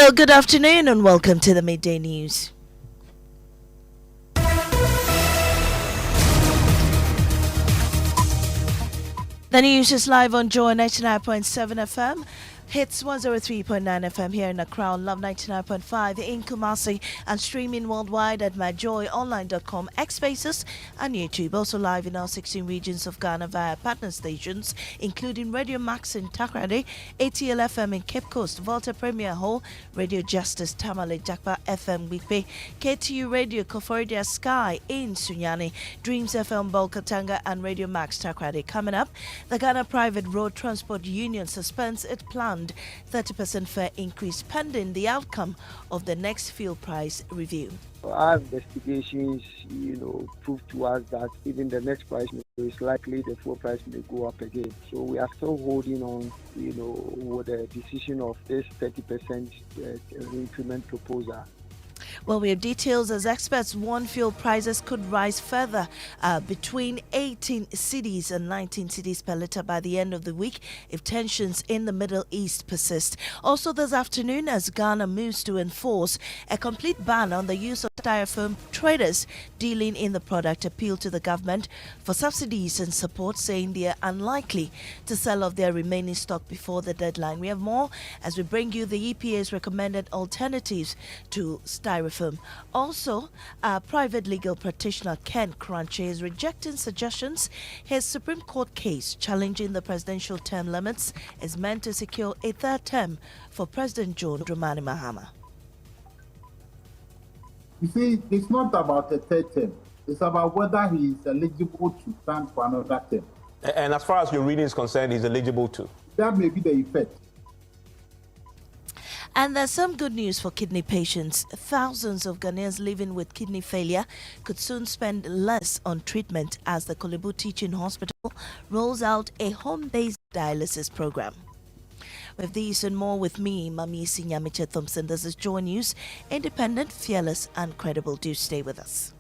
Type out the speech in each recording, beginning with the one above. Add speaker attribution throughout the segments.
Speaker 1: Well, good afternoon and welcome to the Midday News. The news is live on Joy 99.7 FM. Hits 103.9 FM here in Accra, Love 99.5 in Kumasi, and streaming worldwide at myjoyonline.com, X Spaces, and YouTube. Also live in all 16 regions of Ghana via partner stations, including Radio Max in Takrady, ATL FM in Cape Coast, Volta Premier Hall, Radio Justice Tamale Jakpa FM Wikpe, KTU Radio Koforidua Sky in Sunyani, Dreams FM Bolkatanga, and Radio Max Takrady. Coming up, the Ghana Private Road Transport Union suspends its planned 30% fare increase pending the outcome of the next fuel price review.
Speaker 2: Our investigations, prove to us that even the next price is likely the fuel price may go up again. So we are still holding on, with the decision of this 30% increment proposal.
Speaker 1: Well, we have details as experts warn fuel prices could rise further between 18 cities and 19 cities per litre by the end of the week if tensions in the Middle East persist. Also this afternoon, as Ghana moves to enforce a complete ban on the use of Styrofoam, traders dealing in the product appeal to the government for subsidies and support, saying they are unlikely to sell off their remaining stock before the deadline. We have more as we bring you the EPA's recommended alternatives to Styrofoam. Also, private legal practitioner Ken Crunchy is rejecting suggestions his Supreme Court case challenging the presidential term limits is meant to secure a third term for President John Dramani Mahama.
Speaker 3: You see, it's not about a third term. It's about whether he is eligible to stand for another term.
Speaker 4: And as far as your reading is concerned, he's eligible to.
Speaker 3: That may be the effect.
Speaker 1: And there's some good news for kidney patients. Thousands of Ghanaians living with kidney failure could soon spend less on treatment as the Kolebu Teaching Hospital rolls out a home-based dialysis program. With these and more with me, Maame, Nyamekye, Thompson. This is Joy News, independent, fearless, and credible. Do stay with us.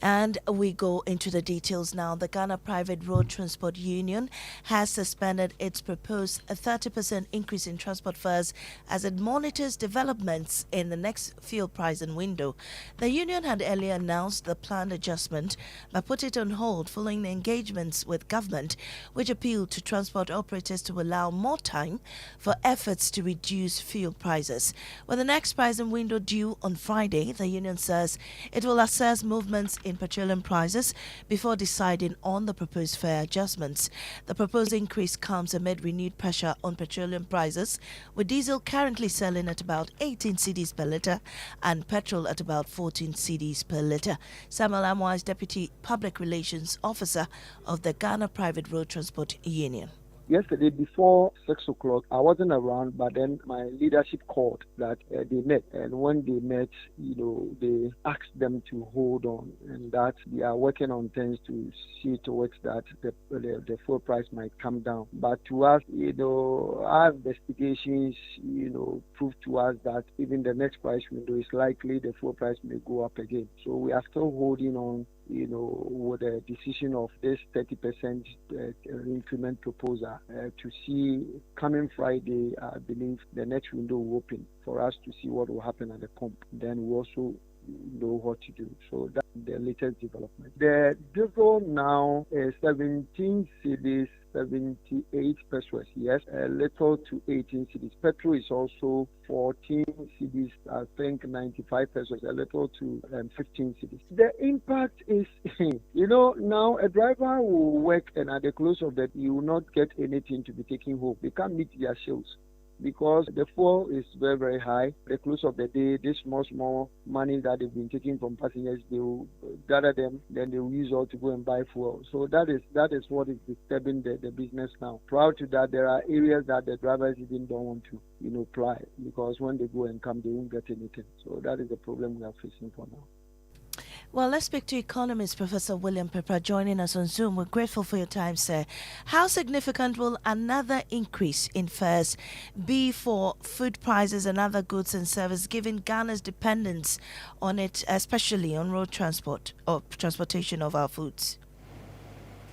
Speaker 1: And we go into the details now. The Ghana Private Road Transport Union has suspended its proposed 30% increase in transport fares as it monitors developments in the next fuel pricing window. The union had earlier announced the planned adjustment but put it on hold following the engagements with government, which appealed to transport operators to allow more time for efforts to reduce fuel prices. With the next pricing window due on Friday, the union says it will assess movements in petroleum prices before deciding on the proposed fare adjustments. The proposed increase comes amid renewed pressure on petroleum prices, with diesel currently selling at about 18 cedis per litre and petrol at about 14 cedis per litre. Samuel Amwa is Deputy Public Relations Officer of the Ghana Private Road Transport Union.
Speaker 2: Yesterday, before 6 o'clock, I wasn't around, but then my leadership called that they met. And when they met, they asked them to hold on and that they are working on things to see towards that the fuel price might come down. But to us, our investigations, prove to us that even the next price window is likely the fuel price may go up again. So we are still holding on with the decision of this 30% increment proposal to see coming Friday. I believe the next window will open for us to see what will happen at the pump. Then we also know what to do. So that's the latest development. The diesel now is 17 cedis, 78 pesos, yes, a little to 18 cedis. Petrol is also 14 cedis, I think 95 pesos, a little to 15 cedis. The impact is, now a driver will work and at the close of that, you will not get anything to be taken home. They can't meet their shelves, because the fuel is very, very high. The close of the day, this small money that they've been taking from passengers, they will gather them, then they will use all to go and buy fuel. So that is what is disturbing the business now. Prior to that, there are areas that the drivers even don't want to, ply, because when they go and come, they won't get anything. So that is the problem we are facing for now.
Speaker 1: Well, let's speak to economist Professor William Pepper joining us on Zoom. We're grateful for your time, sir. How significant will another increase in fares be for food prices and other goods and services, given Ghana's dependence on it, especially on road transport or transportation of our foods?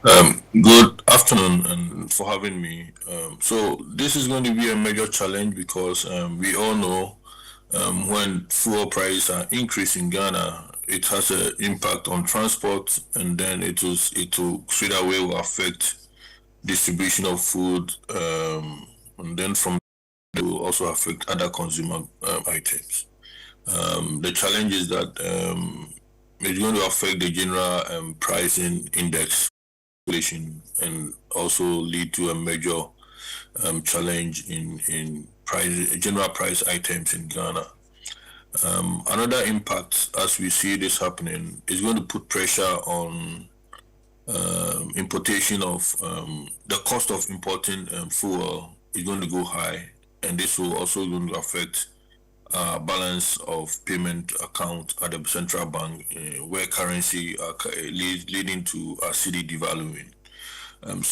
Speaker 5: Good afternoon, and for having me. So this is going to be a major challenge because we all know when fuel prices are increasing in Ghana, it has an impact on transport, and then it will straight away will affect distribution of food, and then from it will also affect other consumer items. The challenge is that it's going to affect the general pricing index and also lead to a major challenge in general price items in Ghana. Another impact, as we see this happening, is going to put pressure on importation of the cost of importing fuel is going to go high, and this will also going to affect balance of payment account at the central bank, where currency leading to a cedi devaluing. And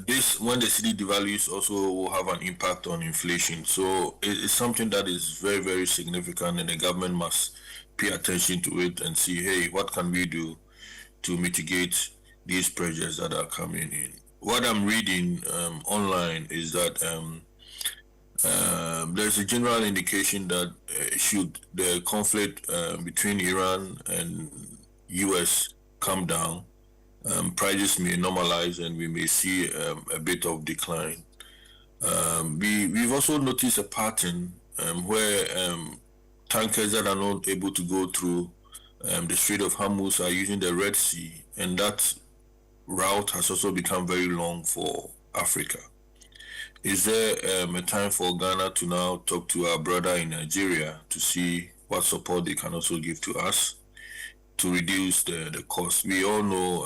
Speaker 5: this, when the cedi devalues, also will have an impact on inflation. So it's something that is very, very significant, and the government must pay attention to it and see, hey, what can we do to mitigate these pressures that are coming in? What I'm reading online is that there's a general indication that should the conflict between Iran and US come down, prices may normalize and we may see a bit of decline. We've also noticed a pattern where tankers that are not able to go through the Strait of Hormuz are using the Red Sea, and that route has also become very long for Africa. Is there a time for Ghana to now talk to our brother in Nigeria to see what support they can also give to us to reduce the cost? We all know,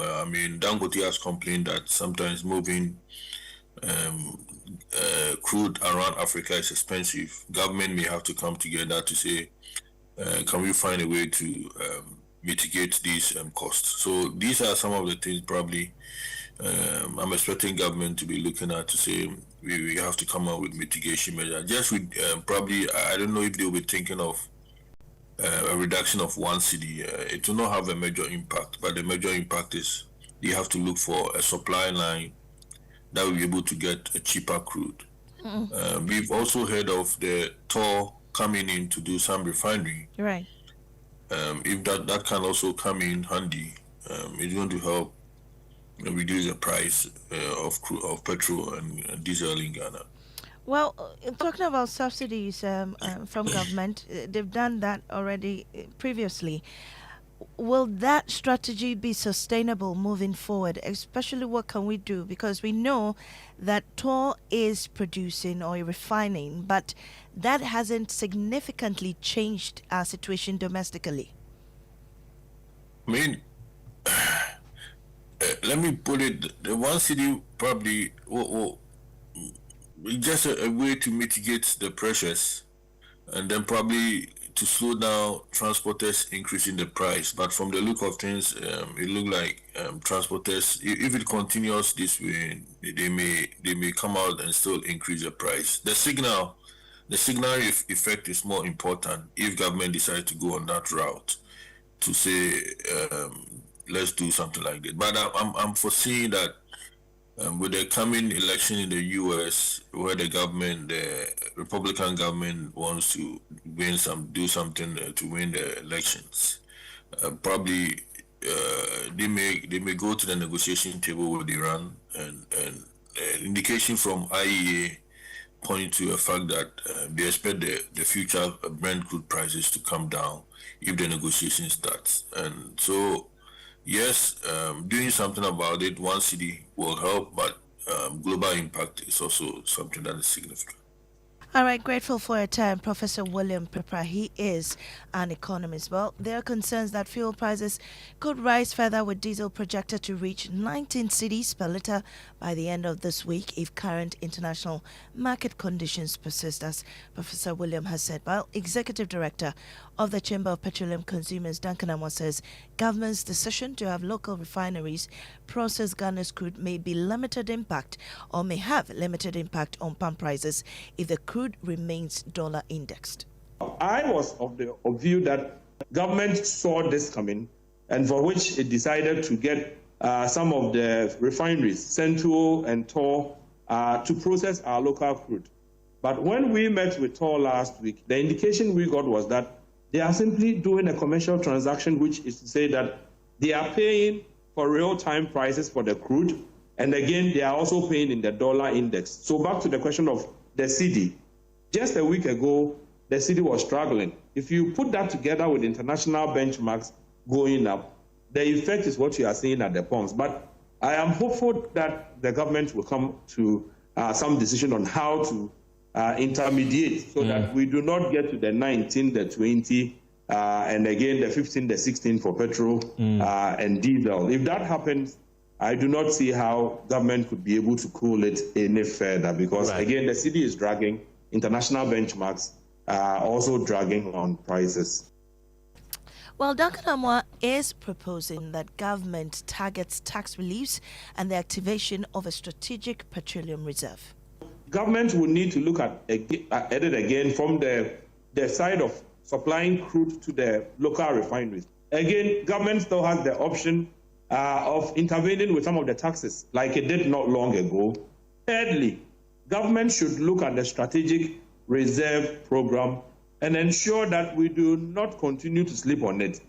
Speaker 5: Dangote has complained that sometimes moving crude around Africa is expensive. Government may have to come together to say, can we find a way to mitigate these costs? So these are some of the things probably I'm expecting government to be looking at to say we have to come up with mitigation measures. Just with probably, I don't know if they'll be thinking of a reduction of 1 cedi. It will not have a major impact, but the major impact is you have to look for a supply line that will be able to get a cheaper crude. We've also heard of the TOR coming in to do some refinery.
Speaker 1: Right.
Speaker 5: If that can also come in handy, it's going to help reduce the price of petrol and diesel in Ghana.
Speaker 1: Well, talking about subsidies from government, they've done that already previously. Will that strategy be sustainable moving forward? Especially, what can we do? Because we know that TOR is producing or refining, but that hasn't significantly changed our situation domestically.
Speaker 5: I mean, let me put it, the 1 cedi probably just a way to mitigate the pressures, and then probably to slow down transporters increasing the price. But from the look of things, it look like transporters, if it continues this way, they may come out and still increase the price. The signal effect is more important if government decides to go on that route to say let's do something like that. But I'm foreseeing that with the coming election in the U.S., where the Republican government wants to do something to win the elections, probably they may go to the negotiation table with Iran, and indication from IEA point to the fact that they expect the future Brent crude prices to come down if the negotiation starts. And so, yes, doing something about it, 1 cedi will help, but global impact is also something that is significant.
Speaker 1: All right, grateful for your time, Professor William Pepper. He is an economist. Well, there are concerns that fuel prices could rise further, with diesel projected to reach 19 cedis per litre by the end of this week if current international market conditions persist, as Professor William has said. Well, Executive Director of the Chamber of Petroleum Consumers, Duncan Amo, says government's decision to have local refineries process Ghana's crude may be limited impact or may have limited impact on pump prices if the crude remains dollar indexed.
Speaker 6: I was of view that government saw this coming, and for which it decided to get some of the refineries, Central and Tor, to process our local crude. But when we met with Tor last week, the indication we got was that they are simply doing a commercial transaction, which is to say that they are paying for real-time prices for the crude, and again, they are also paying in the dollar index. So back to the question of the cedi. Just a week ago, the cedi was struggling. If you put that together with international benchmarks going up, the effect is what you are seeing at the pumps. But I am hopeful that the government will come to some decision on how to intermediate so that we do not get to the 19, the 20, and again the 15, the 16 for petrol and diesel. If that happens, I do not see how government could be able to cool it any further because, again, the cedi is dragging, international benchmarks are also dragging on prices.
Speaker 1: Well, Duncan Amwa is proposing that government targets tax reliefs and the activation of a strategic petroleum reserve.
Speaker 6: Government will need to look at it again from the side of supplying crude to the local refineries. Again, government still has the option of intervening with some of the taxes, like it did not long ago. Thirdly, government should look at the strategic reserve program and ensure that we do not continue to sleep on it.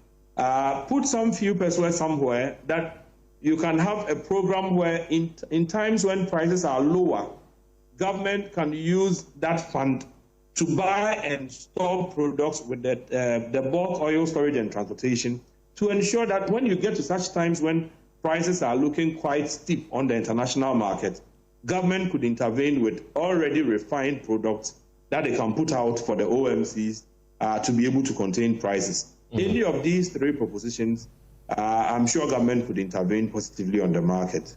Speaker 6: Put some few percent somewhere that you can have a program where in times when prices are lower, government can use that fund to buy and store products with the bulk oil storage and transportation to ensure that when you get to such times when prices are looking quite steep on the international market, government could intervene with already refined products that they can put out for the OMCs to be able to contain prices. Any of these three propositions, I'm sure government could intervene positively on the market.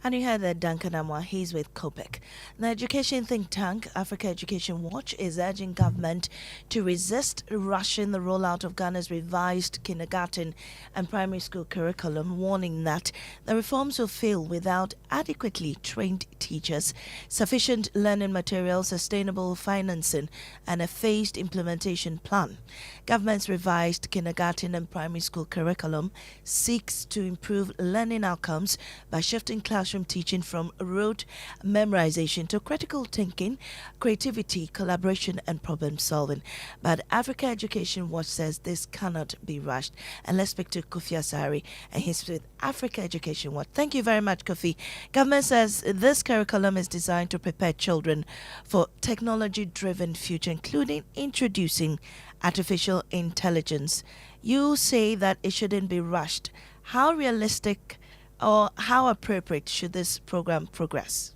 Speaker 1: And you heard that Duncan Amwa, he's with COPEC. The education think tank, Africa Education Watch, is urging government to resist rushing the rollout of Ghana's revised kindergarten and primary school curriculum, warning that the reforms will fail without adequately trained teachers, sufficient learning materials, sustainable financing, and a phased implementation plan. Government's revised kindergarten and primary school curriculum seeks to improve learning outcomes by shifting classroom teaching from rote memorization to critical thinking, creativity, collaboration, and problem solving. But Africa Education Watch says this cannot be rushed. And let's speak to Kofi Asari, and he's with Africa Education Watch. Thank you very much, Kofi. Government says this curriculum is designed to prepare children for technology-driven future, including introducing artificial intelligence. You say that it shouldn't be rushed. How realistic or how appropriate should this program progress?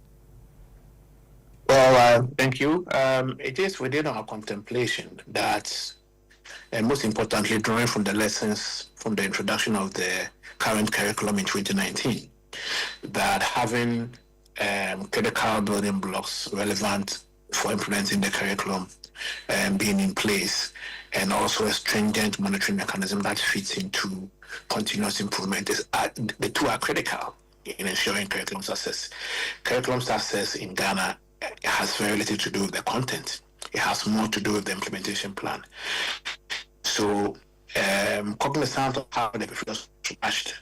Speaker 7: Well, thank you. It is within our contemplation that, and most importantly, drawing from the lessons from the introduction of the current curriculum in 2019, that having critical building blocks relevant for implementing the curriculum being in place, and also a stringent monitoring mechanism that fits into continuous improvement is the two are critical in ensuring curriculum success. Curriculum success in Ghana has very little to do with the content. It has more to do with the implementation plan. So, cognizant of how the previous rushed,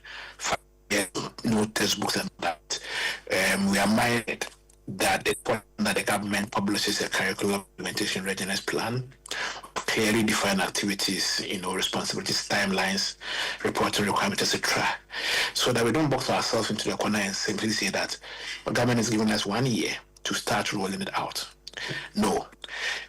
Speaker 7: no textbooks and that, we are minded that the point that the government publishes a curriculum implementation readiness plan, clearly defined activities, responsibilities, timelines, reporting requirements, etc., so that we don't box ourselves into the corner and simply say that the government is giving us 1 year to start rolling it out. No,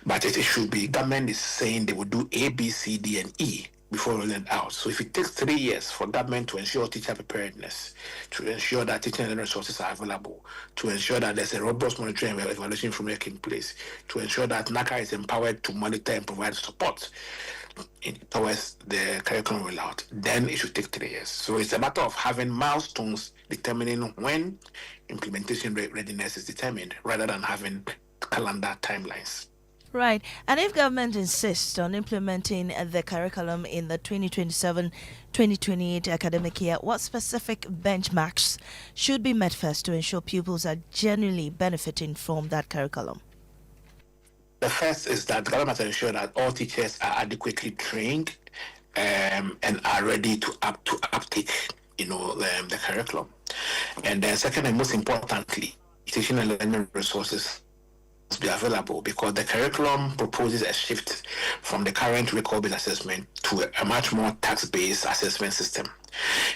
Speaker 7: but it should be government is saying they will do A, B, C, D, and E before rolling it out. So if it takes 3 years for government to ensure teacher preparedness, to ensure that teaching and resources are available, to ensure that there's a robust monitoring and evaluation framework in place, to ensure that NACA is empowered to monitor and provide support towards the curriculum rollout, then it should take 3 years. So it's a matter of having milestones determining when implementation readiness is determined, rather than having calendar timelines.
Speaker 1: Right. And if government insists on implementing the curriculum in the 2027-2028 academic year, what specific benchmarks should be met first to ensure pupils are genuinely benefiting from that curriculum?
Speaker 7: The first is that the government must ensure that all teachers are adequately trained and are ready to uptake the curriculum. And then second and most importantly, teaching and learning resources must be available because the curriculum proposes a shift from the current record-based assessment to a much more task-based assessment system.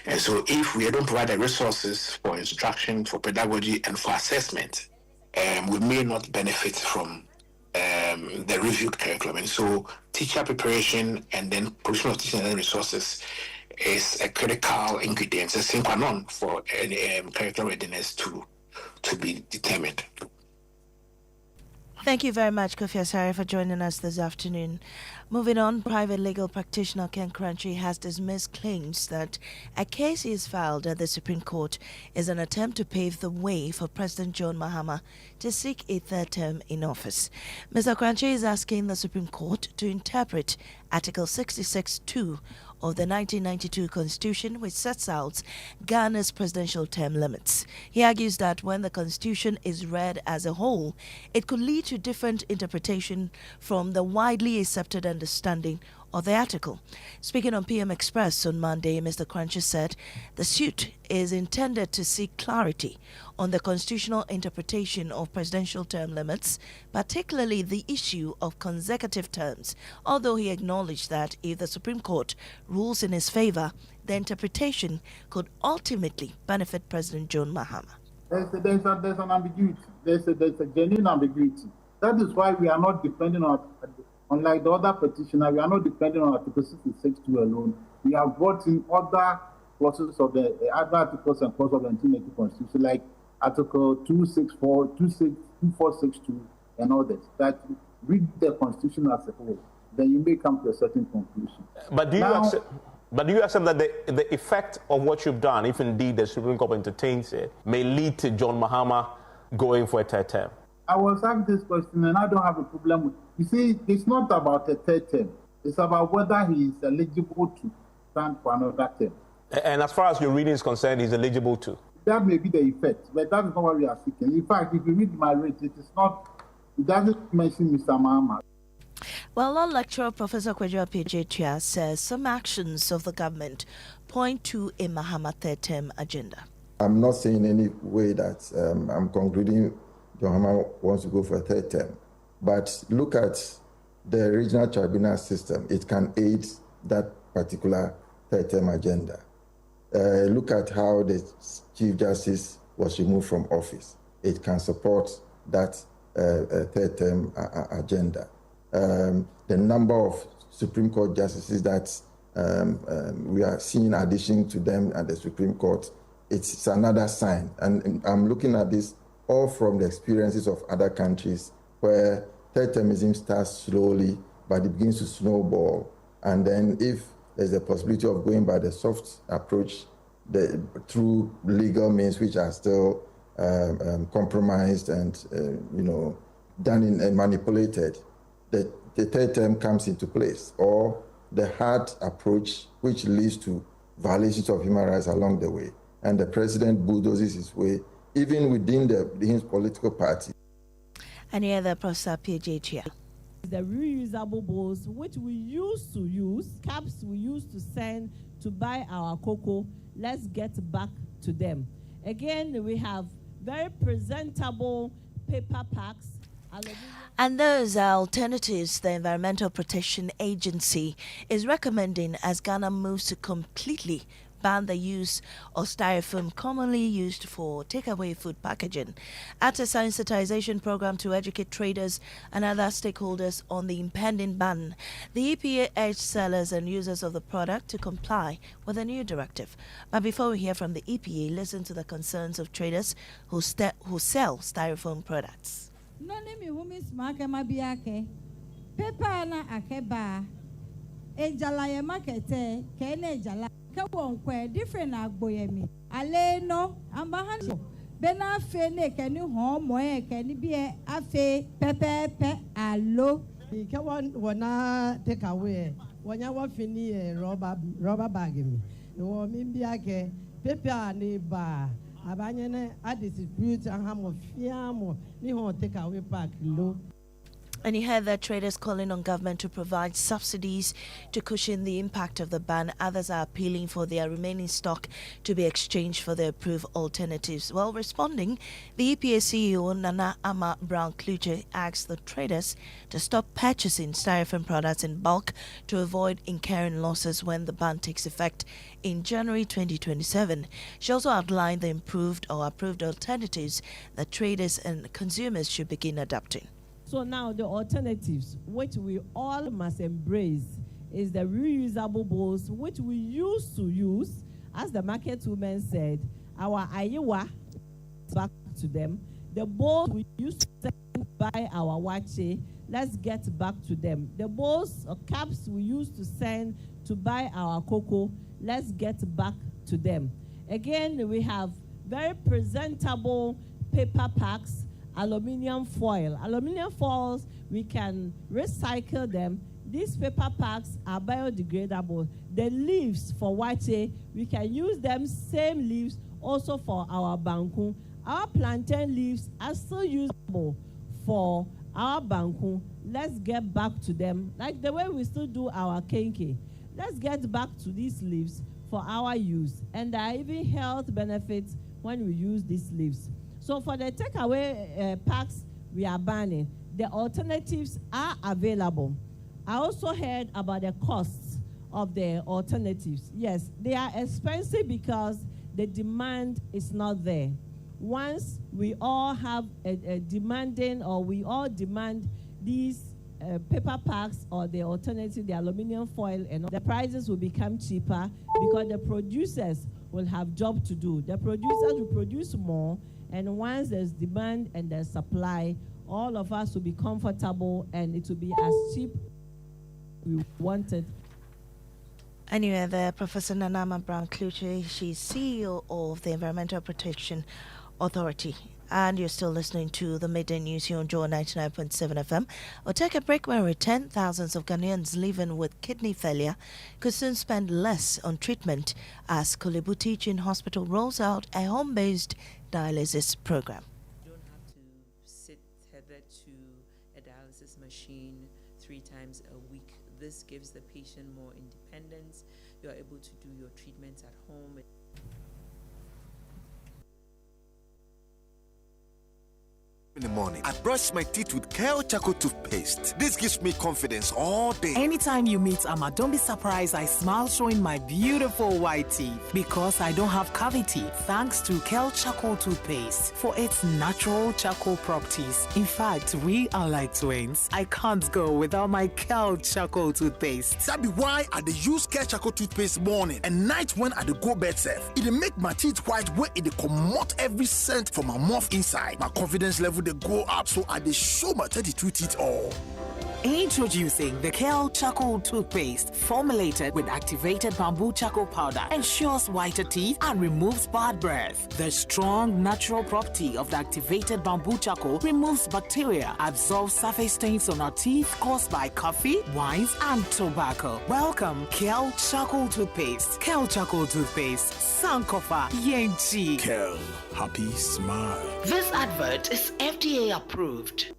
Speaker 7: And so if we don't provide the resources for instruction, for pedagogy, and for assessment, we may not benefit from the reviewed curriculum. And so teacher preparation and then provision of teaching and learning resources is a critical ingredient, a sine qua non for curriculum readiness to be determined.
Speaker 1: Thank you very much, Kofi Asare, for joining us this afternoon. Moving on, private legal practitioner Ken Kranchi has dismissed claims that a case he has filed at the Supreme Court is an attempt to pave the way for President John Mahama to seek a third term in office. Mr. Kranchi is asking the Supreme Court to interpret Article 66(2) of the 1992 Constitution, which sets out Ghana's presidential term limits. He argues that when the Constitution is read as a whole, it could lead to different interpretation from the widely accepted understanding of the article. Speaking on PM Express on Monday, Mr. Kranchi said the suit is intended to seek clarity on the constitutional interpretation of presidential term limits, particularly the issue of consecutive terms, although he acknowledged that if the Supreme Court rules in his favor, the interpretation could ultimately benefit President John Mahama.
Speaker 3: There's an ambiguity. There's a genuine ambiguity. That is why we are not depending on, unlike the other petitioner, we are not depending on Article 66(2) alone. We have brought in other clauses of the other articles and clauses of the 1980 Constitution, like Article 264, 2462, and others, that read the Constitution as a whole. Then you may come to a certain conclusion.
Speaker 4: But do you accept that the effect of what you've done, if indeed the Supreme Court entertains it, may lead to John Mahama going for a third term?
Speaker 3: I was asked this question, and I don't have a problem with it. You see, it's not about a third term. It's about whether he is eligible to stand for another term.
Speaker 4: And as far as your reading is concerned, he's eligible to? That
Speaker 3: may be the effect, but that is not what we are seeking. In fact, if you read my rate, it doesn't mention Mr. Mahama.
Speaker 1: Well, law lecturer Professor Kwadwo Appiah says some actions of the government point to a Mahama third term agenda.
Speaker 8: I'm not saying in any way that I'm concluding John Mahama wants to go for a third term. But look at the regional tribunal system. It can aid that particular third term agenda. Look at how the Chief Justice was removed from office. It can support that third term agenda. The number of Supreme Court justices that we are seeing addition to them at the Supreme Court, it's another sign. And I'm looking at this all from the experiences of other countries where third termism starts slowly, but it begins to snowball. And then if there's a possibility of going by the soft approach through legal means which are still compromised and done and manipulated, the third term comes into place, or the hard approach which leads to violations of human rights along the way. And the president bulldozes his way, even within his political party.
Speaker 1: Any other Professor Appiah?
Speaker 9: The reusable bowls, which we used to use, caps we used to send to buy our cocoa, let's get back to them. Again, we have very presentable paper packs.
Speaker 1: And those are alternatives the Environmental Protection Agency is recommending as Ghana moves to completely ban the use of styrofoam commonly used for takeaway food packaging. At a sensitization program to educate traders and other stakeholders on the impending ban, the EPA urged sellers and users of the product to comply with the new directive. But before we hear from the EPA, listen to the concerns of traders who sell styrofoam products.
Speaker 10: Different agboyemi ale no ambahano bena fe ne keni ho moye keni bi afe pepe alo
Speaker 11: ke wona take away wonya wa fini rubber bag mi wo mi bia ke pepe ani ba abanye ne a distribute ahamo fiamo ni ho take away pack lo.
Speaker 1: And you heard that traders calling on government to provide subsidies to cushion the impact of the ban. Others are appealing for their remaining stock to be exchanged for the approved alternatives. While responding, the EPA CEO Nana Ama Brown-Kluge asked the traders to stop purchasing styrofoam products in bulk to avoid incurring losses when the ban takes effect in January 2027. She also outlined the improved or approved alternatives that traders and consumers should begin adopting.
Speaker 9: So now the alternatives, which we all must embrace, is the reusable bowls, which we used to use, as the market woman said, our Iowa, back to them. The bowls we used to send by our wache, let's get back to them. The bowls or caps we used to send to buy our cocoa, let's get back to them. Again, we have very presentable paper packs, aluminium foil. Aluminium foils, we can recycle them. These paper packs are biodegradable. The leaves for wache, we can use them, same leaves, also for our banku. Our plantain leaves are still usable for our banku. Let's get back to them, like the way we still do our kenke. Let's get back to these leaves for our use. And there are even health benefits when we use these leaves. So for the takeaway packs we are banning, the alternatives are available. I also heard about the costs of the alternatives. Yes, they are expensive because the demand is not there. Once we all have a demanding, or we all demand these paper packs or the alternative, the aluminum foil, and the prices will become cheaper because the producers will have job to do. The producers will produce more, and once there's demand and there's supply, all of us will be comfortable and it will be as cheap as we wanted.
Speaker 1: Anyway, the Professor Nanama Brown-Kluge, she's CEO of the Environmental Protection Authority. And you're still listening to the Midday News here on Joy 99.7 FM. We'll take a break. When we return, thousands of Ghanaians living with kidney failure could soon spend less on treatment as Kolebu Teaching Hospital rolls out a home-based dialysis program.
Speaker 12: You don't have to sit tethered to a dialysis machine 3 times a week. This gives the patient more independence. You're able to do your treatments at home.
Speaker 13: In the morning, I brush my teeth with Kale Charcoal toothpaste. This gives me confidence all day.
Speaker 14: Anytime you meet Amma, don't be surprised I smile showing my beautiful white teeth because I don't have cavity thanks to Kale Charcoal toothpaste for its natural charcoal properties. In fact, we are like twins. I can't go without my Kale Charcoal toothpaste.
Speaker 13: That be why I dey use Kale Charcoal toothpaste morning and night when I dey go bed safe. It dey make my teeth white where it dey comot every scent from my mouth inside. My confidence level they go up, so I dey show my 32 teeth all.
Speaker 14: Introducing the Kale Charcoal toothpaste, formulated with activated bamboo charcoal powder, ensures whiter teeth and removes bad breath. The strong natural property of the activated bamboo charcoal removes bacteria, absorbs surface stains on our teeth caused by coffee, wines, and tobacco. Welcome, Kale Charcoal toothpaste. Kale Charcoal toothpaste, Sankofa Yenchi.
Speaker 13: Kale, happy smile.
Speaker 14: This advert is FDA approved.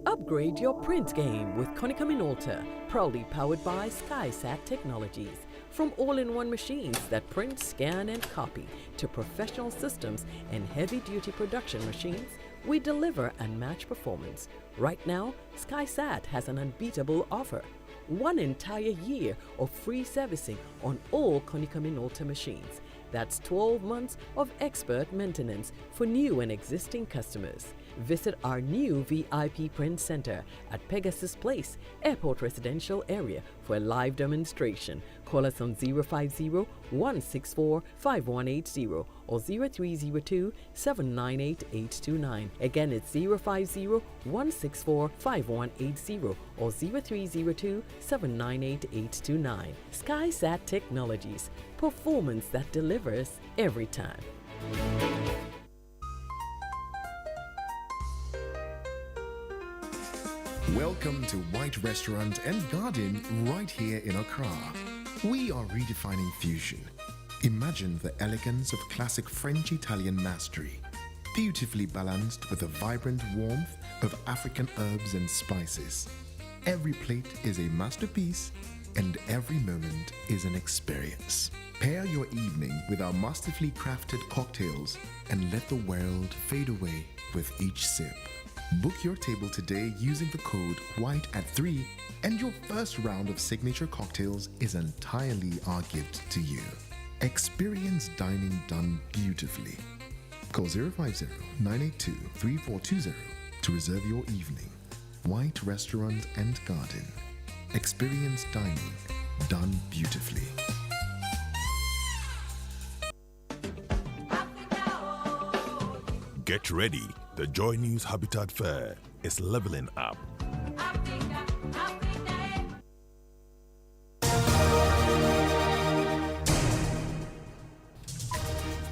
Speaker 15: Upgrade your print game with Konica Minolta, proudly powered by SkySat Technologies. From all-in-one machines that print, scan, and copy to professional systems and heavy-duty production machines, we deliver unmatched performance. Right now, SkySat has an unbeatable offer. 1 entire year of free servicing on all Konica Minolta machines. That's 12 months of expert maintenance for new and existing customers. Visit our new VIP print center at Pegasus Place, Airport Residential Area for a live demonstration. Call us on 050-164-5180 or 0302-798-829. Again, it's 050-164-5180 or 0302-798-829. SkySat Technologies, performance that delivers every time.
Speaker 16: Welcome to White Restaurant and Garden right here in Accra. We are redefining fusion. Imagine the elegance of classic French-Italian mastery beautifully balanced with the vibrant warmth of African herbs and spices. Every plate is a masterpiece, and every moment is an experience. Pair your evening with our masterfully crafted cocktails and let the world fade away with each sip. Book your table today using the code WHITE@3, and your first round of signature cocktails is entirely our gift to you. Experience dining done beautifully. Call 050-982-3420 to reserve your evening. White Restaurant and Garden. Experience dining done beautifully.
Speaker 17: Get ready. The Joy News Habitat Fair is leveling up.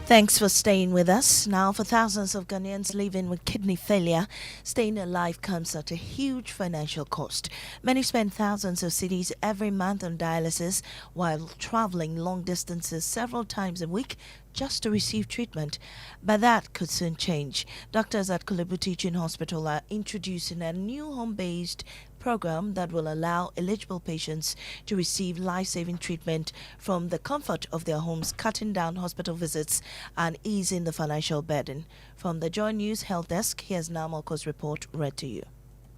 Speaker 1: Thanks for staying with us. Now, for thousands of Ghanaians living with kidney failure, staying alive comes at a huge financial cost. Many spend thousands of cedis every month on dialysis while traveling long distances several times a week just to receive treatment. But that could soon change. Doctors at Kolebu Teaching Hospital are introducing a new home-based program that will allow eligible patients to receive life-saving treatment from the comfort of their homes, cutting down hospital visits and easing the financial burden. From the Joy News Health Desk, here's Namoko's report read to you.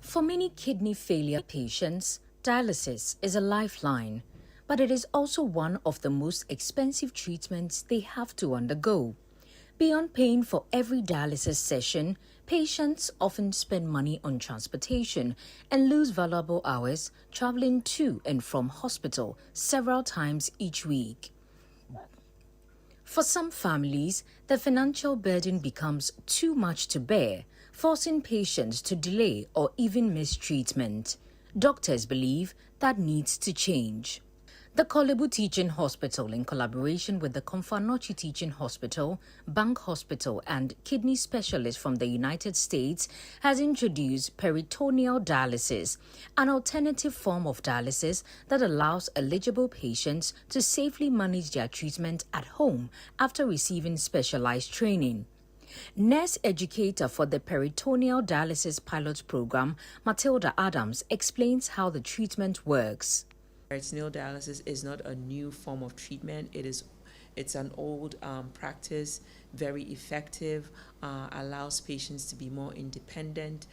Speaker 18: For many kidney failure patients, dialysis is a lifeline, but it is also one of the most expensive treatments they have to undergo. Beyond paying for every dialysis session, patients often spend money on transportation and lose valuable hours traveling to and from hospital several times each week. For some families, the financial burden becomes too much to bear, forcing patients to delay or even miss treatment. Doctors believe that needs to change. The Kolebu Teaching Hospital, in collaboration with the Komfanochi Teaching Hospital, Bank Hospital, and kidney specialists from the United States, has introduced peritoneal dialysis, an alternative form of dialysis that allows eligible patients to safely manage their treatment at home after receiving specialized training. Nurse educator for the peritoneal dialysis pilot program, Matilda Adams, explains how the treatment works.
Speaker 12: Peritoneal dialysis is not a new form of treatment. It's an old practice, very effective, allows patients to be more independent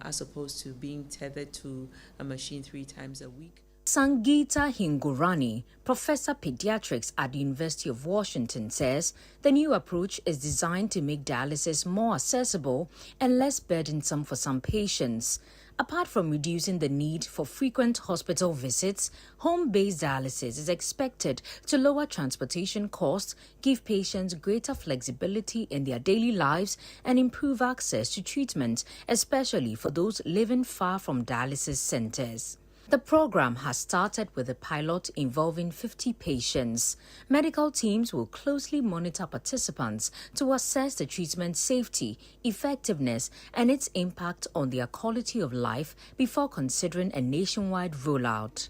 Speaker 12: as opposed to being tethered to a machine 3 times a week.
Speaker 18: Sangeeta Hingurani, professor pediatrics at the University of Washington, says the new approach is designed to make dialysis more accessible and less burdensome for some patients. Apart from reducing the need for frequent hospital visits, home-based dialysis is expected to lower transportation costs, give patients greater flexibility in their daily lives, and improve access to treatment, especially for those living far from dialysis centers. The program has started with a pilot involving 50 patients. Medical teams will closely monitor participants to assess the treatment's safety, effectiveness, and its impact on their quality of life before considering a nationwide rollout.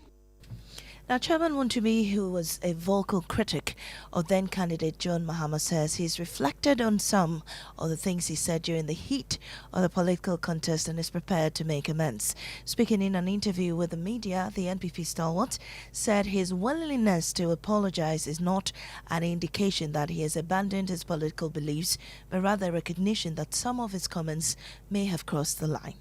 Speaker 1: Now, Chairman Wontumi, who was a vocal critic of then-candidate John Mahama, says he's reflected on some of the things he said during the heat of the political contest and is prepared to make amends. Speaking in an interview with the media, the NPP stalwart said his willingness to apologize is not an indication that he has abandoned his political beliefs, but rather a recognition that some of his comments may have crossed the line.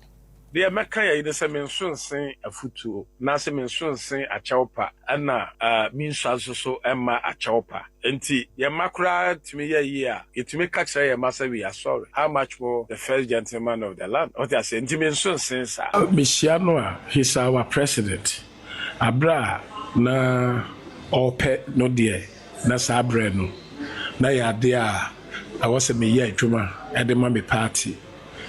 Speaker 19: The Makaya is a mention saying a futu, Nasa mention saying a chaupa, Anna, means also Emma a chaupa. And Yamakra to me a year, it may catch a massa we are sorry. How much more the first gentleman of the land? Or the sentimental sense. Michiano, he's our president. Abra, na ope no dear, na sabreno. Na ya dear, I was a me juma at the mommy party.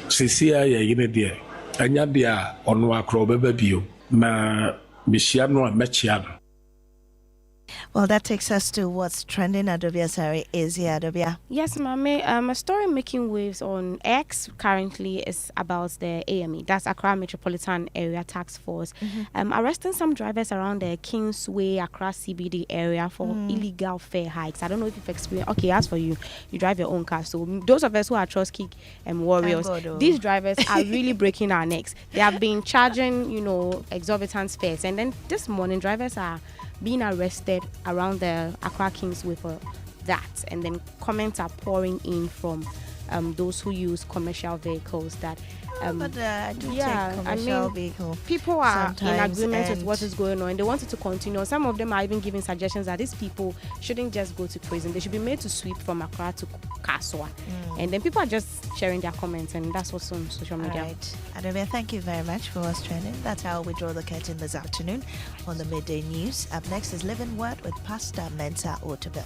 Speaker 19: Cecilia, ye dear. Anya dia ono akro beba bio na mehia no a mechia no.
Speaker 1: Well, that takes us to what's trending. Adobia Sari is here. Adobia.
Speaker 20: Yes, Maame. A story making waves on X currently is about the AME, that's Accra Metropolitan Area Task Force, arresting some drivers around the Kingsway, Accra CBD area for illegal fare hikes. I don't know if you've experienced. Okay, as for you, you drive your own car. So those of us who are trust kick warriors, these drivers are really breaking our necks. They have been charging, exorbitant fares, and then this morning drivers are being arrested around the Accra Kingsway for that, and then comments are pouring in from those who use commercial vehicles that
Speaker 1: I do take commercial vehicle.
Speaker 20: People are in agreement with
Speaker 1: and
Speaker 20: what is going on, and they want it to continue. Some of them are even giving suggestions that these people shouldn't just go to prison. They should be made to sweep from Accra to Kaswa. And then people are just sharing their comments, and that's what's on social media.
Speaker 1: All right. Adobia, thank you very much for us training. That's how we draw the curtain this afternoon on the Midday News. Up next is Living Word with Pastor Mensa Otabil.